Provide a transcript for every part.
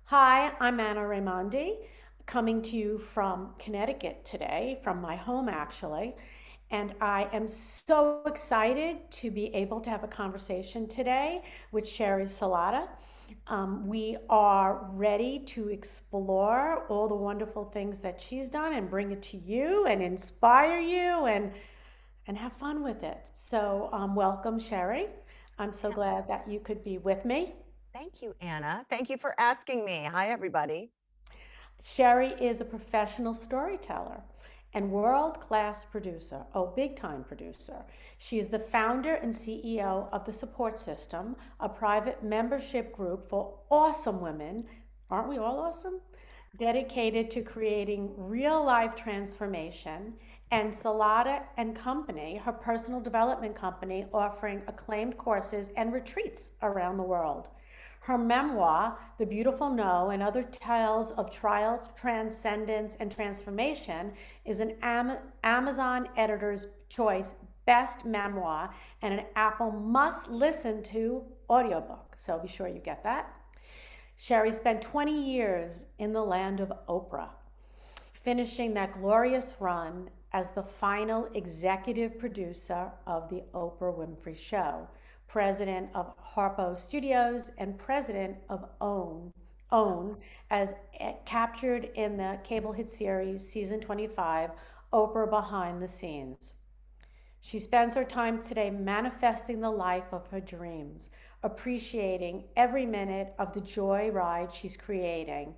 Hi, I'm Anna Raimondi, coming to you from Connecticut today, from my home actually. And I am so excited to be able to have a conversation today with Sheri Salata. We are ready to explore all the wonderful things that she's done and bring it to you and inspire you and have fun with it. So, welcome, Sheri. I'm so Yeah. glad that you could be with me. Thank you, Anna. Thank you for asking me. Hi, everybody. Sheri is a professional storyteller and world class producer, oh, big time producer. She is the founder and CEO of the Support System, a private membership group for awesome women. Aren't we all awesome? Dedicated to creating real life transformation. And Salata and Company, her personal development company, offering acclaimed courses and retreats around the world. Her memoir, The Beautiful No and Other Tales of Trial, Transcendence, and Transformation, is an Amazon Editor's Choice Best Memoir and an Apple must listen to audiobook. So be sure you get that. Sheri spent 20 years in the land of Oprah, finishing that glorious run as the final executive producer of The Oprah Winfrey Show, president of Harpo Studios, and president of OWN, as captured in the cable hit series season 25, Oprah Behind the Scenes. She spends her time today manifesting the life of her dreams, appreciating every minute of the joy ride she's creating,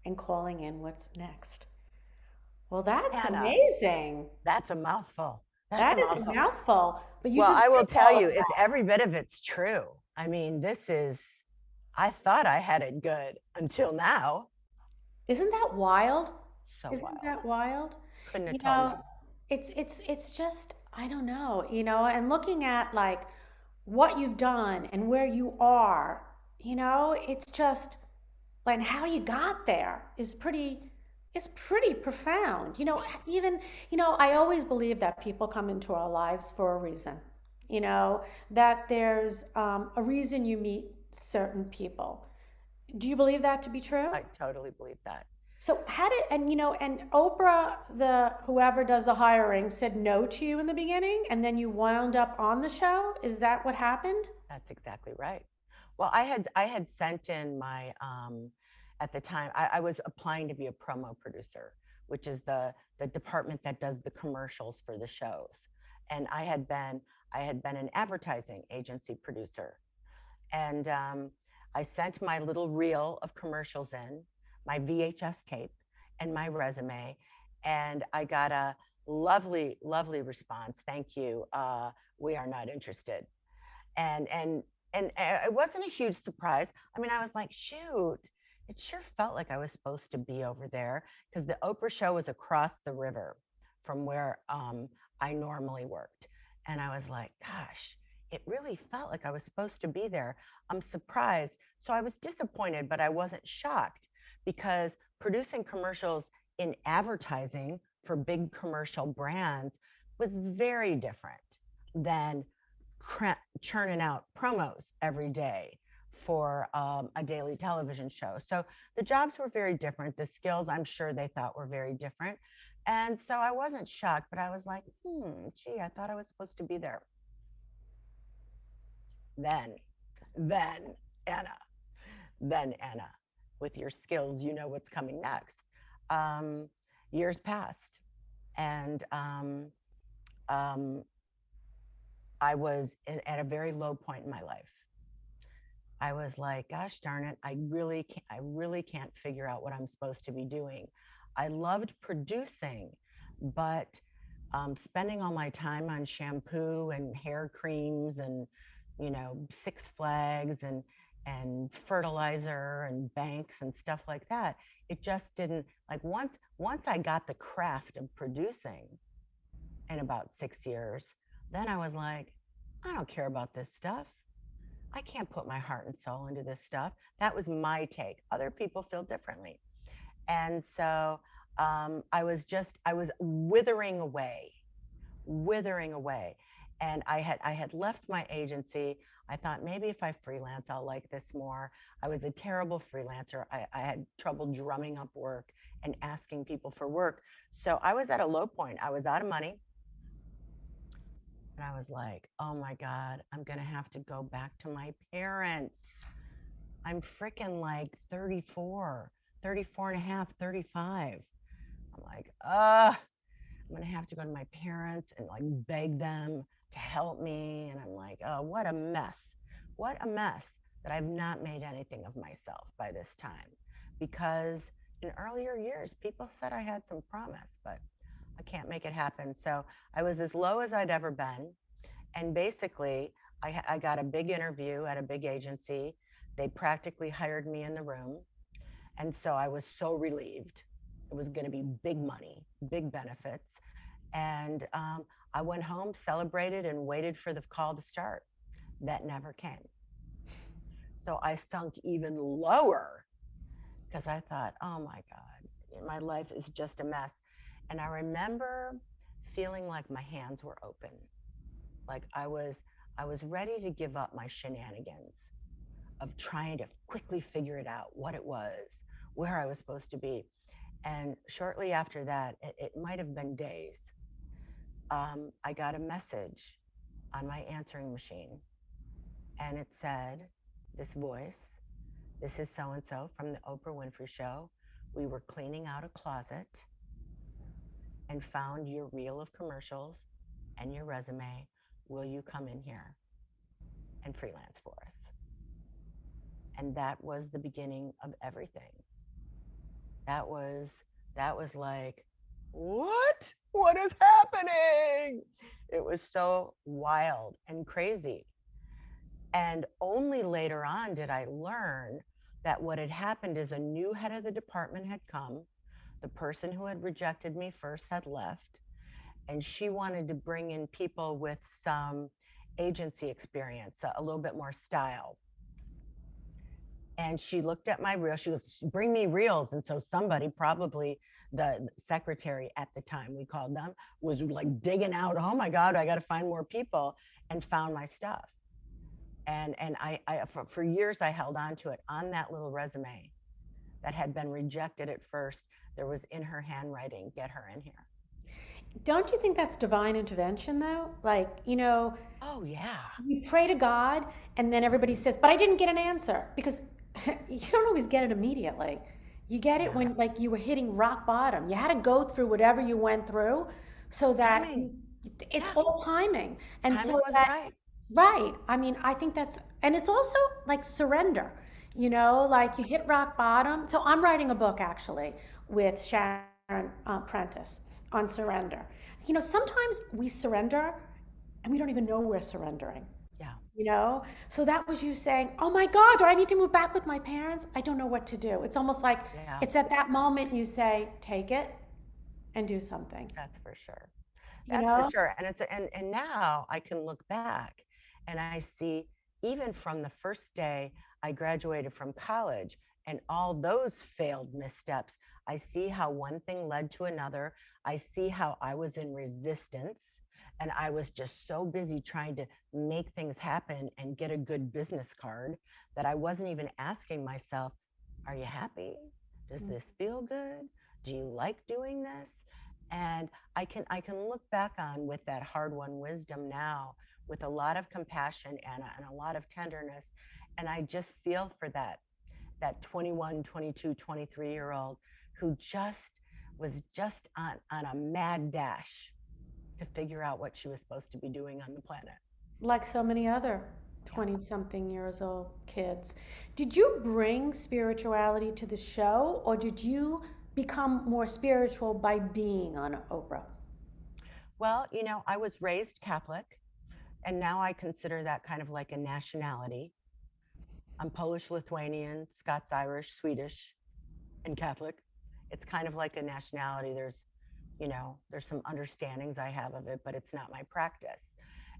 and calling in what's next. Well, that's Anna, amazing. that's a mouthful. That's a That is a mouthful. mouthful, but you Well, I will deserve tell all of you, it's that. every bit of it's true. I mean, I thought I had it good until now. Isn't that wild? So Isn't wild. that wild? Couldn't have You told know, me. it's just I don't know, and looking at like what you've done and where you are, it's just and how you got there is pretty profound. Even, I always believe that people come into our lives for a reason. That there's a reason you meet certain people. Do you believe that to be true? I totally believe that. So how did and Oprah, the whoever does the hiring, said no to you in the beginning, and then you wound up on the show? Is that what happened? That's exactly right. Well, I had sent in my at the time I was applying to be a promo producer, which is the department that does the commercials for the shows. And I had been an advertising agency producer. And I sent my little reel of commercials in, my VHS tape, and my resume, and I got a lovely, lovely response. Thank you. We are not interested. And it wasn't a huge surprise. I mean, I was like, shoot, it sure felt like I was supposed to be over there because the Oprah show was across the river from where I normally worked. And I was like, gosh, it really felt like I was supposed to be there. I'm surprised. So I was disappointed, but I wasn't shocked because producing commercials in advertising for big commercial brands was very different than churning out promos every day for a daily television show. So the jobs were very different. The skills, I'm sure they thought were very different. And so I wasn't shocked, but I was like, gee, I thought I was supposed to be there. Then, then, Anna, then, Anna, with your skills, you know what's coming next. Um, Years passed, and um, I was at a very low point in my life. I was like, gosh darn it, I really can't figure out what I'm supposed to be doing. I loved producing, but spending all my time on shampoo and hair creams and Six Flags and fertilizer and banks and stuff like that, it just didn't like once I got the craft of producing in about 6 years, then I was like, I don't care about this stuff. I can't put my heart and soul into this stuff. That was my take. Other people feel differently. And so I was withering away. And I had left my agency. I thought maybe if I freelance, I'll like this more. I was a terrible freelancer. I had trouble drumming up work and asking people for work. So I was at a low point. I was out of money. And I was like, oh my God, I'm going to have to go back to my parents. I'm freaking like 34, 34 and a half, 35. I'm like, I'm going to have to go to my parents and like beg them to help me. And I'm like, oh, what a mess. What a mess that I've not made anything of myself by this time. Because in earlier years, people said I had some promise, but I can't make it happen. So I was as low as I'd ever been. And basically, I got a big interview at a big agency. They practically hired me in the room. And so I was so relieved. It was going to be big money, big benefits. And I went home, celebrated, and waited for the call to start. That never came. So I sunk even lower because I thought, oh my God, my life is just a mess. And I remember feeling like my hands were open. Like I was ready to give up my shenanigans of trying to quickly figure it out, what it was, where I was supposed to be. And shortly after that, it might have been days, I got a message on my answering machine. And it said, this voice, this is so and so from the Oprah Winfrey Show. We were cleaning out a closet and found your reel of commercials and your resume. Will you come in here and freelance for us? And that was the beginning of everything. That was like, what is happening? It was so wild and crazy. And only later on did I learn that what had happened is a new head of the department had come. The person who had rejected me first had left, and she wanted to bring in people with some agency experience, a little bit more style. And she looked at my reel. She goes, bring me reels. And so somebody, probably the secretary at the time, we called them, was like digging out, oh my God, I got to find more people, and found my stuff. And for years, I held on to it on that little resume that had been rejected at first. There was in her handwriting, get her in here. Don't you think that's divine intervention, though? Oh, yeah. You pray to God, and then everybody says, but I didn't get an answer because you don't always get it immediately. You get it Yeah. when, like, you were hitting rock bottom. You had to go through whatever you went through so that Timing. it's Yeah. all timing. And Timing so was that, right. right. I mean, I think that's, and it's also like surrender, like you hit rock bottom. So I'm writing a book actually with Sharon Prentice on surrender. Sometimes we surrender and we don't even know we're surrendering. Yeah. So that was you saying, oh my God, do I need to move back with my parents? I don't know what to do. It's almost like Yeah. it's at that moment you say, take it and do something, That's for sure. you That's for know? sure. And now I can look back and I see, even from the first day I graduated from college and all those failed missteps, I see how one thing led to another. I see how I was in resistance and I was just so busy trying to make things happen and get a good business card that I wasn't even asking myself, are you happy? Does this feel good? Do you like doing this? And I can look back on with that hard-won wisdom now with a lot of compassion, Anna, and a lot of tenderness. And I just feel for that 21, 22, 23-year-old who just was just on a mad dash to figure out what she was supposed to be doing on the planet. Like so many other Yeah. 20 something years old kids. Did you bring spirituality to the show or did you become more spiritual by being on Oprah? Well, I was raised Catholic, and now I consider that kind of like a nationality. I'm Polish, Lithuanian, Scots, Irish, Swedish, and Catholic. It's kind of like a nationality. There's some understandings I have of it, but it's not my practice.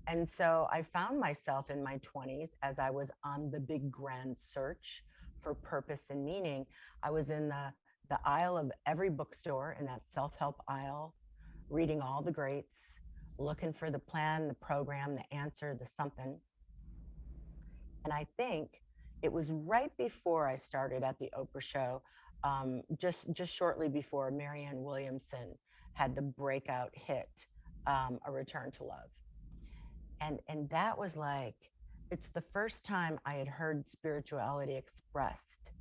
And so I found myself in my 20s as I was on the big grand search for purpose and meaning. I was in the aisle of every bookstore, in that self-help aisle, reading all the greats, looking for the plan, the program, the answer, the something. And I think it was right before I started at the Oprah show, just shortly before Marianne Williamson had the breakout hit, A Return to Love. And that was like, it's the first time I had heard spirituality expressed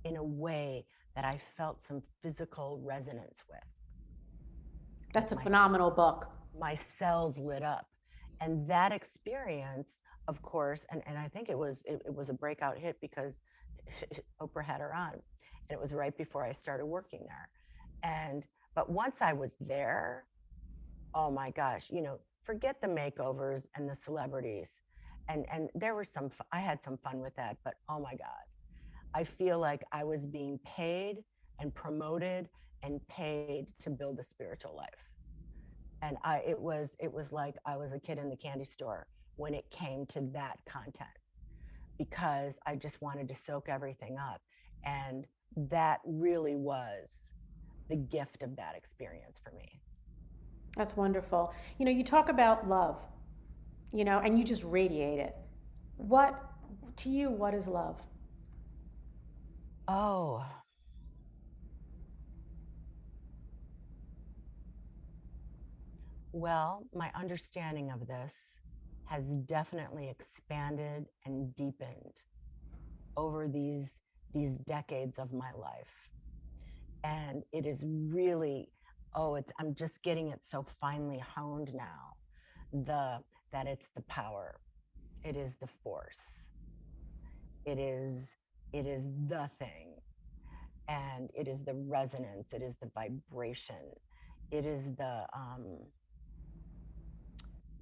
in a way that I felt some physical resonance with. That's a My phenomenal book. my cells lit up. And that experience, of course, and I think it was a breakout hit because Oprah had her on. And it was right before I started working there. And but once I was there, oh my gosh, forget the makeovers and the celebrities. And there were I had some fun with that, but oh my God, I feel like I was being paid and promoted and paid to build a spiritual life. And it was like I was a kid in the candy store when it came to that content, because I just wanted to soak everything up. And that really was the gift of that experience for me. That's wonderful. You talk about love, and you just radiate it. What, to you, what is love? Oh, well, my understanding of this has definitely expanded and deepened over these decades of my life. And it is really, I'm just getting it so finely honed now, that it's the power, it is the force, it is the thing, and it is the resonance, it is the vibration, it is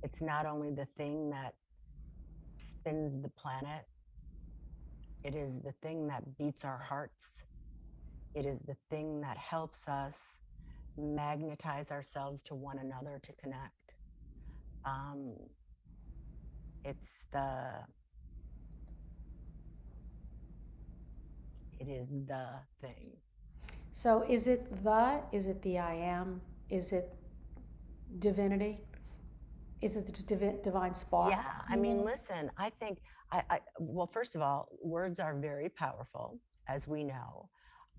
it's not only the thing that spins the planet, it is the thing that beats our hearts, it is the thing that helps us magnetize ourselves to one another to connect. Um, it's it is the thing. So is it the I am? Is it divinity? Is it the divine spark? Yeah, I mean, listen, I think well, first of all, words are very powerful, as we know.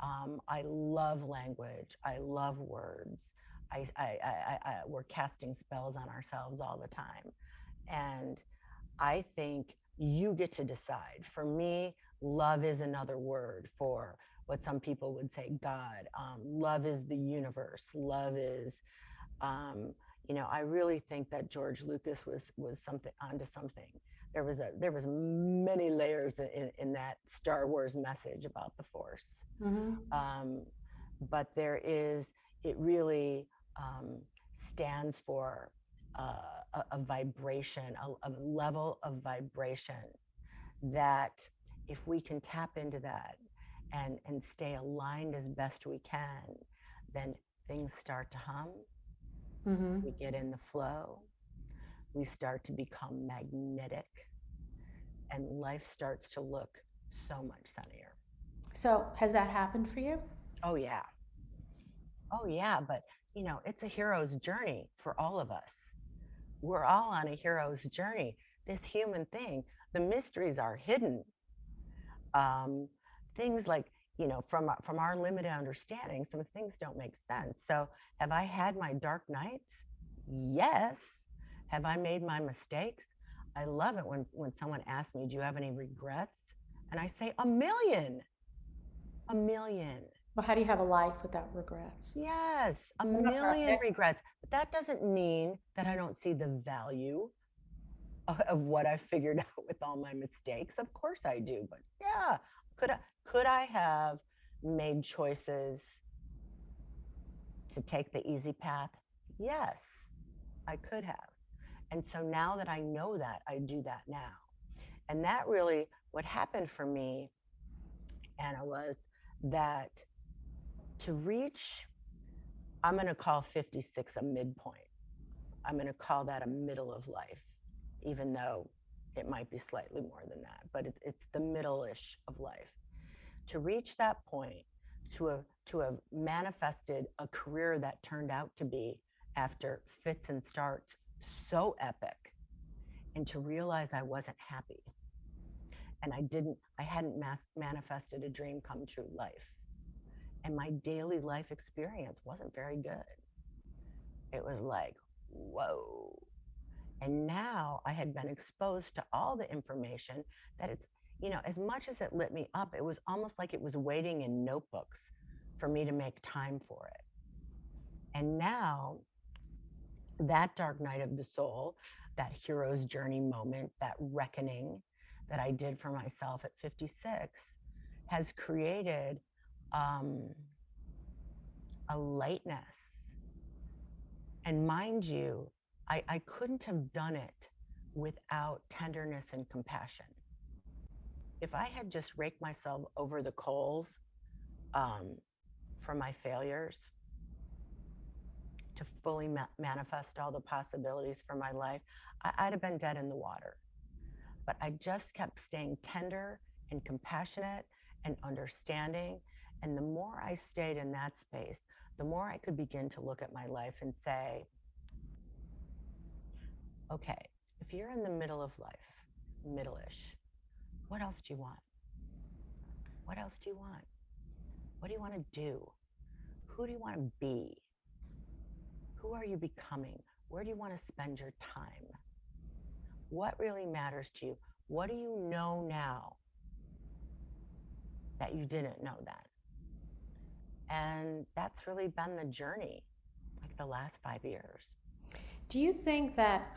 I love language. I love words. We're casting spells on ourselves all the time. And I think you get to decide. For me, love is another word for what some people would say God. Love is the universe. Love is, um, I really think that George Lucas was something onto something. There was many layers in that Star Wars message about the Force. Mm-hmm. Um, but it really stands for a vibration, a level of vibration that if we can tap into that and stay aligned as best we can, then things start to hum. Mm-hmm. We get in the flow. We start to become magnetic, and life starts to look so much sunnier. So has that happened for you? Oh, yeah. Oh, yeah. But, it's a hero's journey for all of us. We're all on a hero's journey. This human thing, the mysteries are hidden. Um, Things like, from our limited understanding, some things don't make sense. So, have I had my dark nights? Yes. Have I made my mistakes? I love it when someone asks me, "Do you have any regrets?" And I say, "A million, a million." Well, how do you have a life without regrets? Yes, a million regrets. But that doesn't mean that I don't see the value of what I figured out with all my mistakes. Of course I do. But yeah, could I have made choices to take the easy path? Yes, I could have. And so now that I know that, I do that now. And that really, what happened for me, Anna, was that to reach, I'm going to call 56 a midpoint. I'm going to call that a middle of life, even though it might be slightly more than that, but it's the middle-ish of life. To reach that point, to have manifested a career that turned out to be, after fits and starts, so epic, and to realize I wasn't happy, and I hadn't manifested a dream come true life. And my daily life experience wasn't very good. It was like, whoa. And now I had been exposed to all the information that it's, as much as it lit me up, it was almost like it was waiting in notebooks for me to make time for it. And now that dark night of the soul, that hero's journey moment, that reckoning that I did for myself at 56 has created a lightness. And mind you, I couldn't have done it without tenderness and compassion. If I had just raked myself over the coals for my failures, to fully manifest all the possibilities for my life, I'd have been dead in the water. But I just kept staying tender and compassionate and understanding. And the more I stayed in that space, the more I could begin to look at my life and say, okay, if you're in the middle of life, middle-ish, what else do you want? What else do you want? What do you want to do? Who do you want to be? Who are you becoming? Where do you want to spend your time? What really matters to you? What do you know now that you didn't know then? And that's really been the journey, like the last 5 years. Do you think that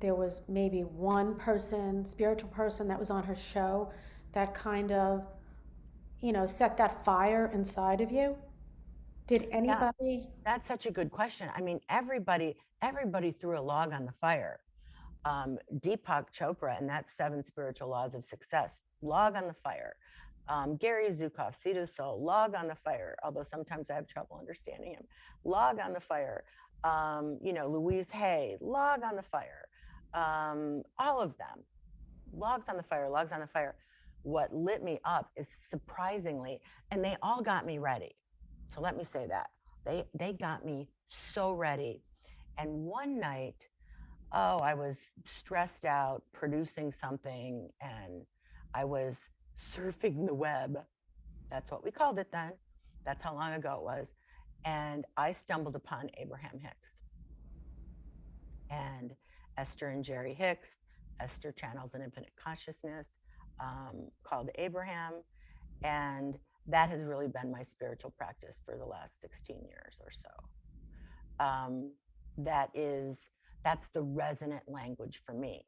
there was maybe one person, spiritual person, that was on her show that kind of, set that fire inside of you? Did anybody? Yeah, that's such a good question. I mean, everybody threw a log on the fire. Deepak Chopra and that's 7 Spiritual Laws of Success, log on the fire. Gary Zukav, Seed of Soul, log on the fire, although sometimes I have trouble understanding him. Log on the fire. Louise Hay, log on the fire. All of them, logs on the fire, logs on the fire. What lit me up is surprisingly, and they all got me ready. So let me say that. They got me so ready. And one night, I was stressed out producing something and I was surfing the web. That's what we called it then. That's how long ago it was. And I stumbled upon Abraham Hicks. And Esther and Jerry Hicks, Esther channels an infinite consciousness called Abraham. And that has really been my spiritual practice for the last 16 years or so. That's the resonant language for me.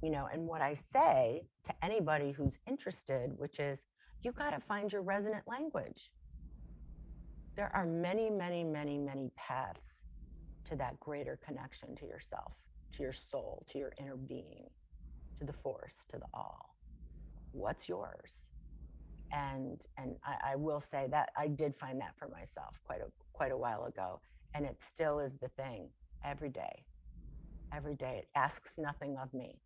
And what I say to anybody who's interested, which is, you got to find your resonant language. There are many, many, many, many paths to that greater connection to yourself, to your soul, to your inner being, to the force, to the all. What's yours? And I will say that I did find that for myself quite a while ago, and it still is the thing every day. Every day, it asks nothing of me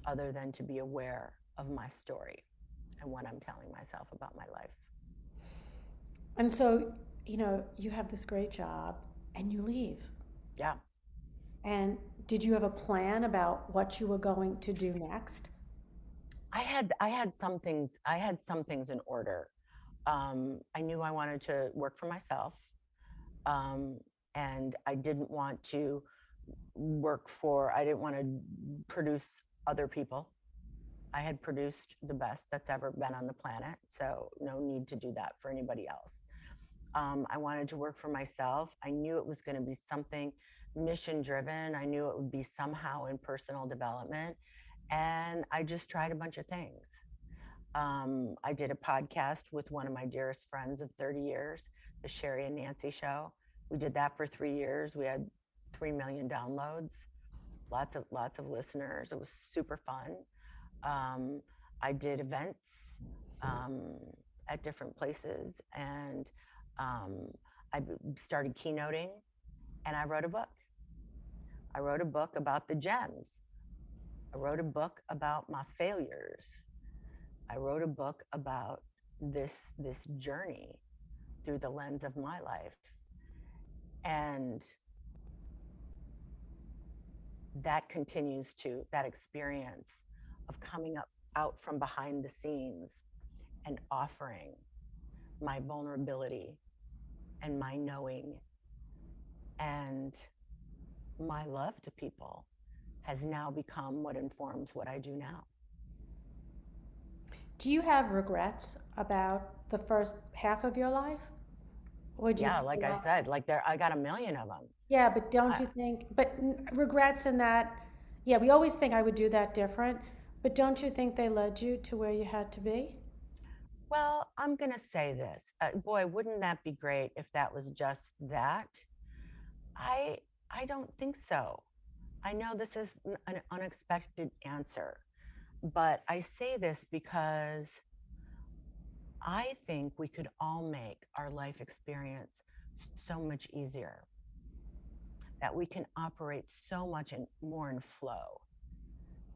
other than to be aware of my story and what I'm telling myself about my life. And so, you have this great job and you leave. Yeah. And did you have a plan about what you were going to do next? I had some things in order. I knew I wanted to work for myself, and I didn't want to I didn't want to produce other people. I had produced the best that's ever been on the planet, so no need to do that for anybody else. I wanted to work for myself. I knew it was going to be something mission driven. I knew it would be somehow in personal development. And I just tried a bunch of things. I did a podcast with one of my dearest friends of 30 years, the Sheri and Nancy show. We did that for 3 years. We had 3 million downloads, lots of listeners. It was super fun. I did events at different places, and I started keynoting, and I wrote a book. I wrote a book about the gems. I wrote a book about my failures. I wrote a book about this journey through the lens of my life. And that experience of coming up out from behind the scenes and offering my vulnerability and my knowing and my love to people has now become what informs what I do now. Do you have regrets about the first half of your life? Or do you Yeah, feel like I like, said, like there, I got a million of them. yeah, but don't I, you think, but regrets in that, yeah, we always think I would do that different, but don't you think they led you to where you had to be? well, I'm going to say this. Boy, wouldn't that be great if that was just that? I I don't think so. I know this is an unexpected answer, but I say this because I think we could all make our life experience so much easier, that we can operate so much more in flow,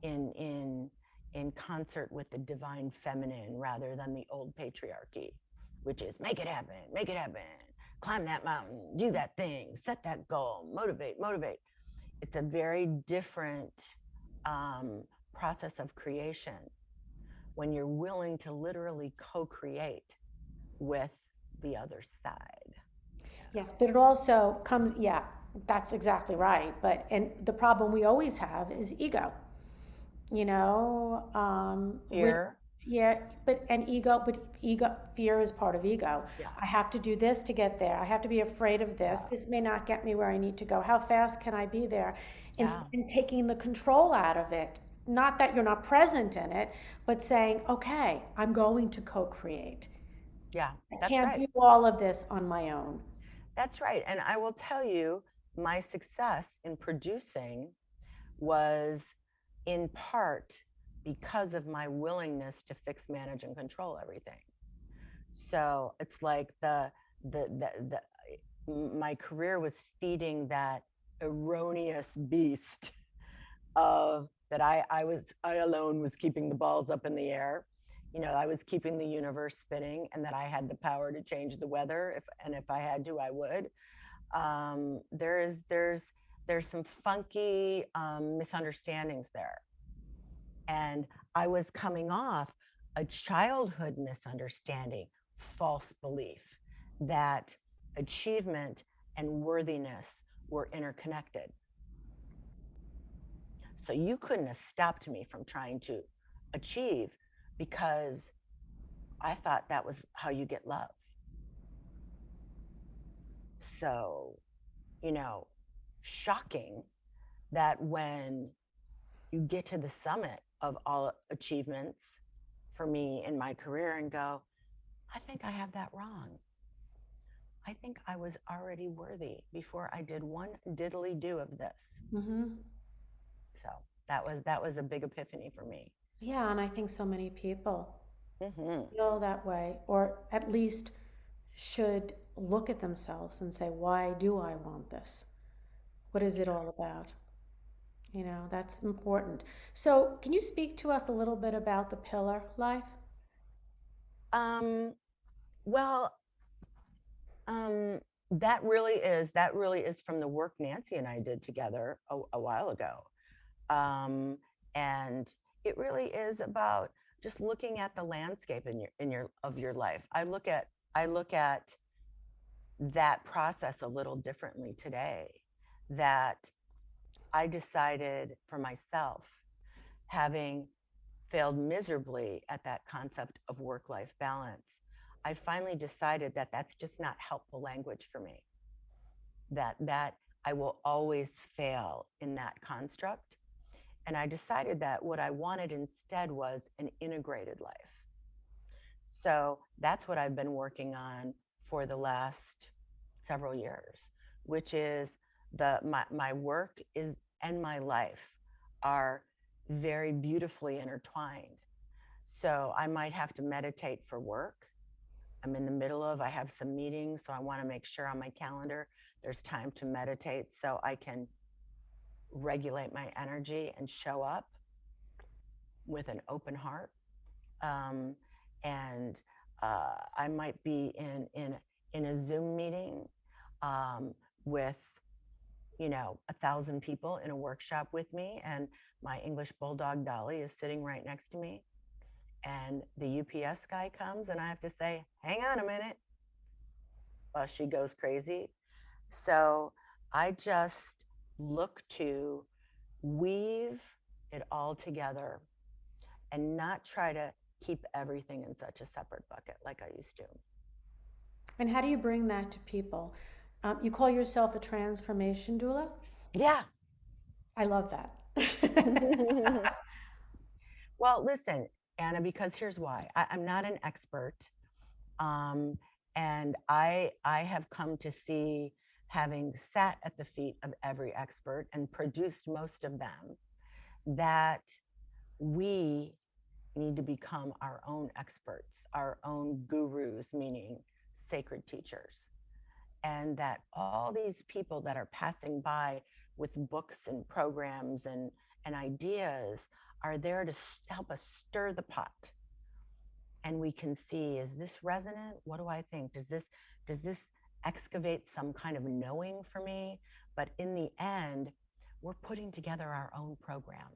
in in concert with the divine feminine rather than the old patriarchy, which is make it happen, climb that mountain, do that thing, set that goal, motivate, motivate. It's a very different um, process of creation when you're willing to literally co-create with the other side. Yes, but it also comes, yeah, that's exactly right. But, and the problem we always have is ego, with, Fear, yeah, but ego, fear is part of ego. yeah, I have to do this to get there. I have to be afraid of this. yeah, This may not get me where I need to go. How fast can I be there? yeah, And taking the control out of it. Not that you're not present in it, but saying, okay, I'm going to co-create. yeah. I That's can't right. do all of this on my own. That's right. And I will tell you, my success in producing was in part because of my willingness to fix, manage, and control everything. So it's like my career was feeding that erroneous beast of that I alone was keeping the balls up in the air. You know, I was keeping the universe spinning, and that I had the power to change the weather if I had to, I would. There's some funky misunderstandings there, and I was coming off a childhood misunderstanding, false belief that achievement and worthiness were interconnected. So you couldn't have stopped me from trying to achieve because I thought that was how you get love. So, you know, shocking that when you get to the summit of all achievements for me in my career and go, I think I have that wrong. I think I was already worthy before I did one diddly do of this. Hmm. So that was a big epiphany for me. Yeah, and I think so many people Mm-hmm. feel that way, or at least should look at themselves and say, why do I want this? What is it all about? That's important. So, can you speak to us a little bit about the pillar life? Um, well, um, that really is from the work Nancy and I did together a while ago. Um, and it really is about just looking at the landscape in your life. I look at that process a little differently today. That I decided for myself, having failed miserably at that concept of work-life balance, I finally decided that that's just not helpful language for me. That I will always fail in that construct. And I decided that what I wanted instead was an integrated life. So that's what I've been working on for the last several years, which is my work is and my life are very beautifully intertwined. So I might have to meditate for work. I have some meetings, so I want to make sure on my calendar there's time to meditate so I can regulate my energy and show up with an open heart. Um, and I might be in a Zoom meeting with 1,000 people in a workshop with me, and My English bulldog Dolly is sitting right next to me, and the UPS guy comes, and I have to say, hang on a minute. Well, she goes crazy. So I just look to weave it all together and not try to keep everything in such a separate bucket like I used to. And how do you bring that to people? You call yourself a transformation doula? Yeah. I love that. Well, listen, Anna, because here's why. I'm not an expert. Um, and I have come to see, having sat at the feet of every expert and produced most of them, that we need to become our own experts, our own gurus, meaning sacred teachers. And that all these people that are passing by with books and programs and ideas are there to help us stir the pot. And we can see, is this resonant? What do I think? Does this excavate some kind of knowing for me? But in the end, we're putting together our own program.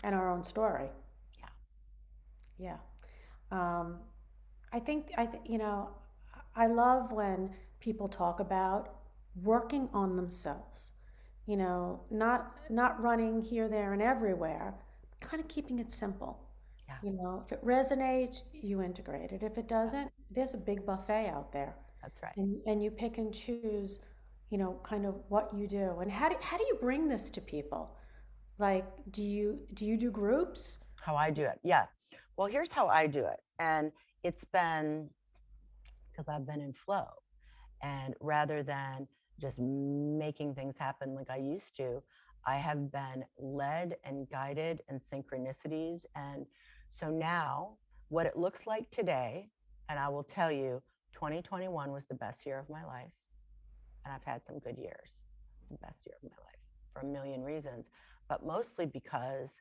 And our own story. Yeah. Yeah. Um, I love when people talk about working on themselves. Not running here, there, and everywhere. Kind of keeping it simple. Yeah. If it resonates, you integrate it. If it Yeah. doesn't, there's a big buffet out there, That's right. and you pick and choose, kind of what you do. And how do you bring this to people? Like, do you do groups? How I do it. Yeah. Well, here's how I do it. And it's been because I've been in flow. And rather than just making things happen like I used to, I have been led and guided in synchronicities. And so now, what it looks like today, and I will tell you, 2021 was the best year of my life. And I've had some good years, the best year of my life for a million reasons, but mostly because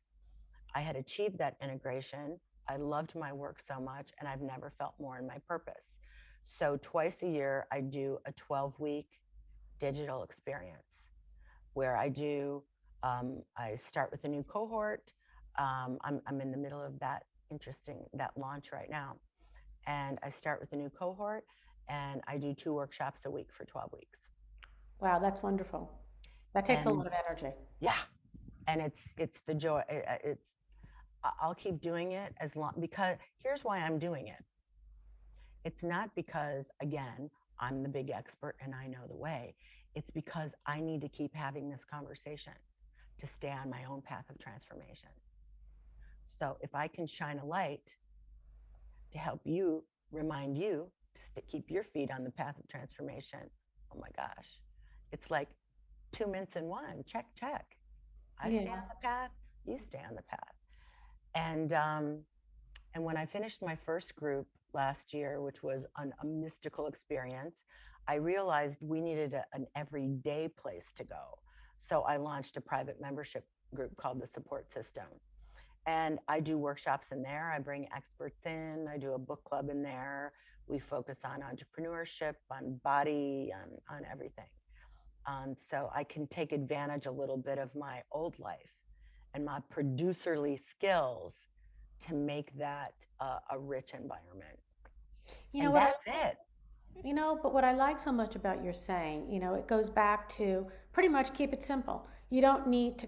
I had achieved that integration. I loved my work so much, and I've never felt more in my purpose. So, twice a year, I do a 12-week digital experience where I start with a new cohort. I'm in the middle of that launch right now. And I start with a new cohort, and I do 2 workshops a week for 12 weeks. Wow, that's wonderful. That takes a And lot of energy. yeah, and it's the joy. I'll keep doing it as long, because here's why I'm doing it. It's not because, again, I'm the big expert and I know the way. It's because I need to keep having this conversation to stay on my own path of transformation. So if I can shine a light to help you, remind you to keep your feet on the path of transformation, oh my gosh, it's like 2 minutes in one. Check, check. I stay Yeah. on the path, you stay on the path. And when I finished my first group last year, which was a mystical experience, I realized we needed an everyday place to go. So I launched a private membership group called the Support System. And I do workshops in there. I bring experts in. I do a book club in there. We focus on entrepreneurship, on body, on everything. So I can take advantage a little bit of my old life and my producerly skills to make that a rich environment. You know And what I that's it. but what I like so much about your saying, it goes back to pretty much keep it simple. You don't need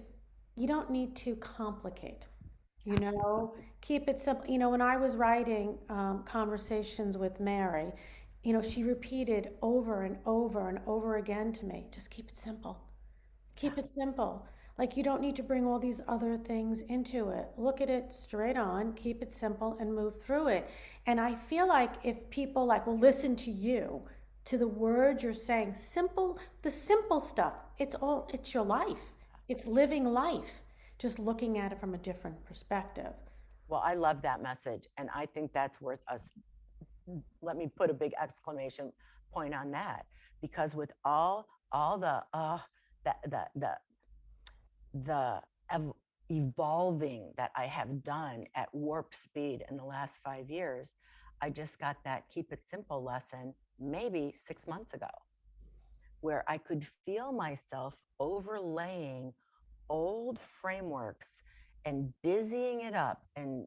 to complicate. Keep it simple. When I was writing conversations with Mary, she repeated over and over and over again to me, just keep it simple. Yeah. Keep it simple. Like, you don't need to bring all these other things into it. Look at it straight on, keep it simple, and move through it. And I feel like if people will listen to you, to the words you're saying, simple, the simple stuff, it's your life. It's living life, just looking at it from a different perspective. Well, I love that message. And I think that's worth us. Let me put a big exclamation point on that, because with all the evolving that I have done at warp speed in the last 5 years, I just got that keep it simple lesson maybe 6 months ago, where I could feel myself overlaying old frameworks and busying it up and,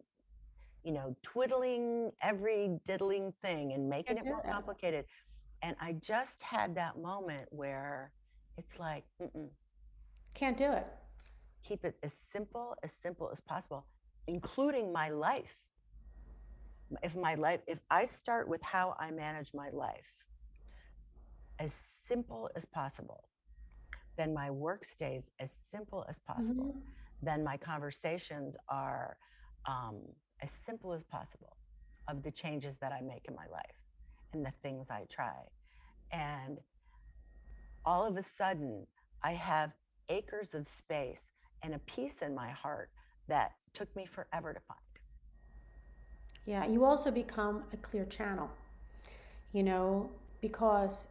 you know, twiddling every diddling thing and making Can't it do more that. complicated. And I just had that moment where it's like, Can't do it. keep it as simple as possible, including my life. If I start with how I manage my life as simple as possible, then my work stays as simple as possible. Hmm. Then my conversations are um, as simple as possible of the changes that I make in my life and the things I try. And all of a sudden, I have acres of space and a peace in my heart that took me forever to find. Yeah, you also become a clear channel, you know, because,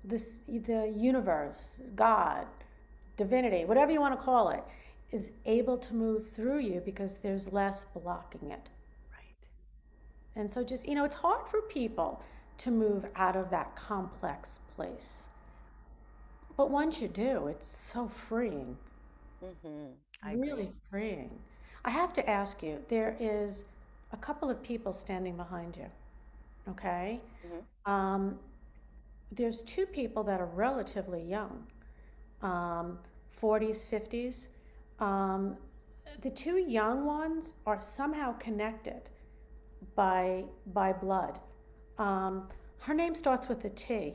the universe, God, divinity, whatever you want to call it, is able to move through you because there's less blocking it. Right. And so just, it's hard for people to move out of that complex place. But once you do, it's so freeing, I agree. really freeing. I have to ask you, there is a couple of people standing behind you, okay? Mm-hmm. Um, there's two people that are relatively young, um, 40s, 50s. Um, the two young ones are somehow connected by blood. Her name starts with a T,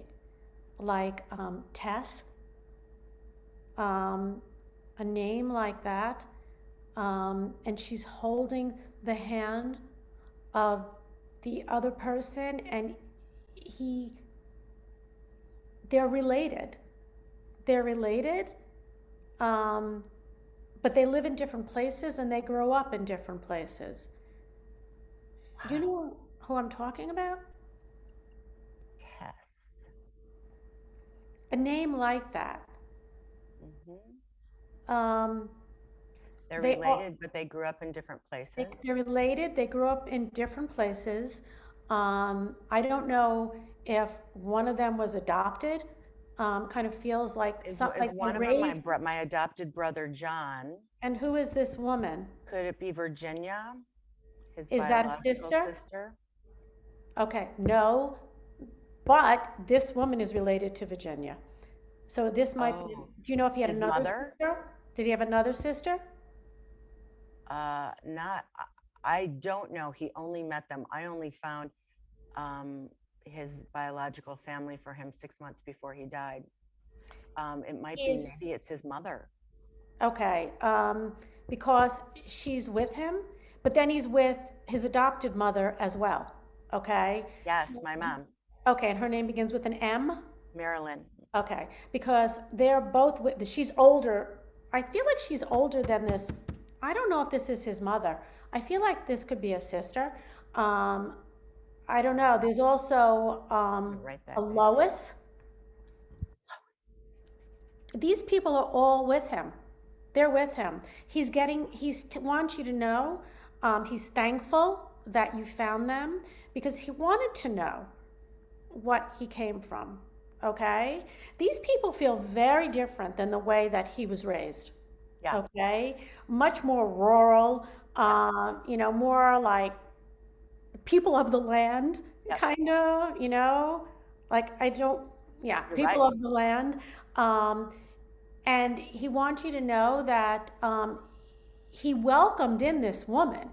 like Tess, um, a name like that, and she's holding the hand of the other person, and he, they're related. They're related, um, but they live in different places and they grow up in different places. Do you Wow. know who I'm talking about? Tess. A name like that. Mm-hmm. Um, They're they are related, but they grew up in different places. they're related. They grew up in different places. I don't know if one of them was adopted. Kind of feels like something Is like they one of them raised. my adopted brother John? And who is this woman? Could it be Virginia, his Is that a biological sister? sister? Okay, no, but this woman is related to Virginia. So this might be, Oh, do you know if he had his another mother? sister? Did he have another sister? Not. I don't know. He only met them. I only found um, his biological family for him 6 months before he died. It might be, Is maybe it's his mother. okay, because she's with him, but then he's with his adopted mother as well. Okay, Yes, so my mom, okay, and her name begins with an M. Marilyn. Okay, because they're both with, she's older. I feel like she's older than this. I don't know if this is his mother. I feel like this could be a sister. Um, I don't know. There's also Write a that down. Lois. These people are all with him. They're with him. Wants you to know, he's thankful that you found them because he wanted to know what he came from. Okay? These people feel very different than the way that he was raised. Yeah, Okay? Much more rural, yeah, more like people of the land, yep. kind of, like I don't, yeah, You're people right. of the land. Um, and he wants you to know that he welcomed in this woman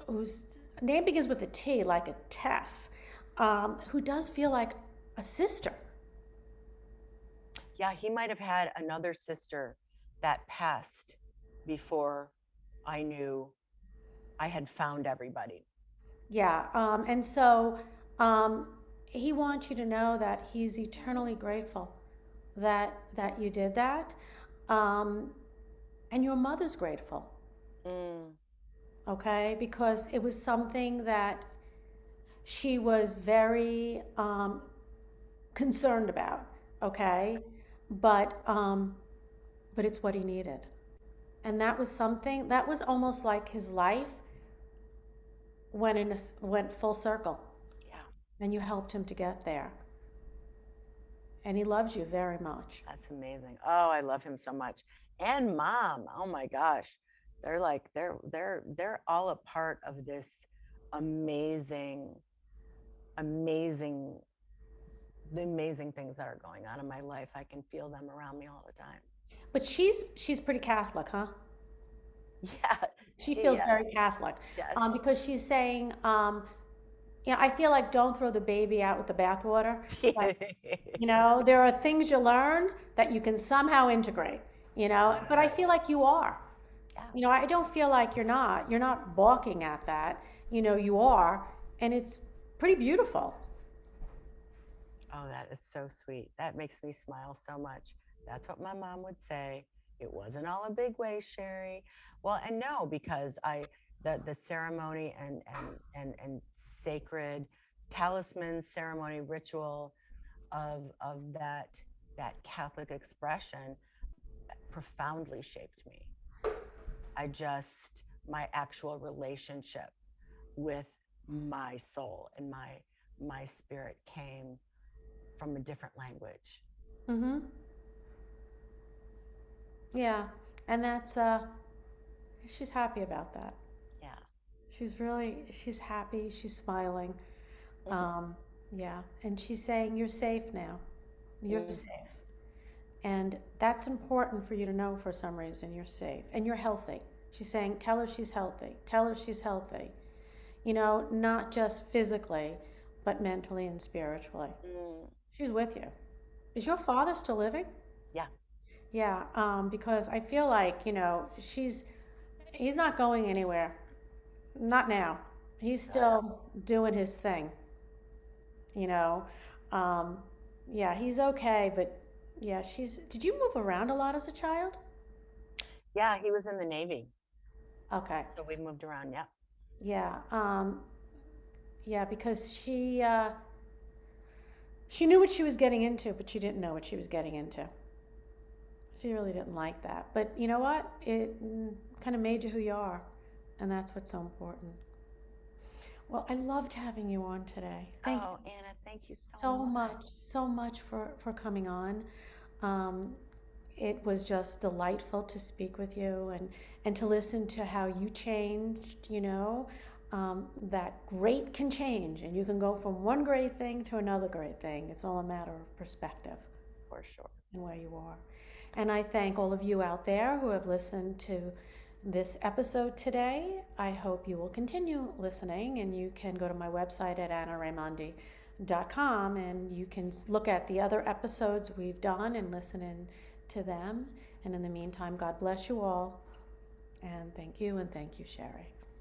whose name begins with a T, like a Tess, who does feel like a sister. Yeah, he might have had another sister that passed before I knew I had found everybody. Yeah, and so um, he wants you to know that he's eternally grateful that you did that, um, and your mother's grateful. Mm, Okay, because it was something that she was very concerned about. Okay, but it's what he needed, and that was something that was almost like his life went full circle, yeah. and you helped him to get there. and he loves you very much. That's amazing. Oh, I love him so much. And mom, oh my gosh. They're like they're all a part of this amazing amazing the amazing things that are going on in my life. I can feel them around me all the time. But she's pretty Catholic, huh? Yeah. She She feels yes. very Catholic, Yes. because she's saying, I feel like don't throw the baby out with the bathwater. Like, there are things you learn that you can somehow integrate, but I feel like you are. Yeah. I don't feel like you're not. You're not balking at that. You are, and it's pretty beautiful. Oh, that is so sweet. That makes me smile so much. That's what my mom would say. It wasn't all a big way, Sheri. Well, and no, because the ceremony and sacred talisman ceremony ritual of that Catholic expression profoundly shaped me. My actual relationship with my soul and my spirit came from a different language. Mm-hmm. Yeah, and that's she's happy about that. Yeah. She's happy. She's smiling. Mm-hmm. Um, yeah, and she's saying you're safe now. You're Mm. safe. And that's important for you to know for some reason. You're safe and you're healthy. She's saying, tell her she's healthy. Tell her she's healthy. Not just physically, but mentally and spiritually. Mm. She's with you. Is your father still living? Yeah. Yeah, because I feel like, he's not going anywhere. Not now. He's Yeah. still doing his thing, you know. Um, yeah, he's okay, but yeah, did you move around a lot as a child? Yeah, he was in the Navy. Okay. So we moved around. Yeah. Yeah. Yeah, because she knew what she was getting into, but she didn't know what she was getting into. She really didn't like that. But you know what? It kind of made you who you are, and that's what's so important. Well, I loved having you on today. Thank you Oh, Anna, thank you so so much for coming on. Um, it was just delightful to speak with you and to listen to how you changed, that great can change and you can go from one great thing to another great thing. It's all a matter of perspective for sure. and where you are. And I thank all of you out there who have listened to this episode today. I hope you will continue listening, and you can go to my website at annaraimondi.com and you can look at the other episodes we've done and listen in to them. And in the meantime, God bless you all. And thank you, Sheri.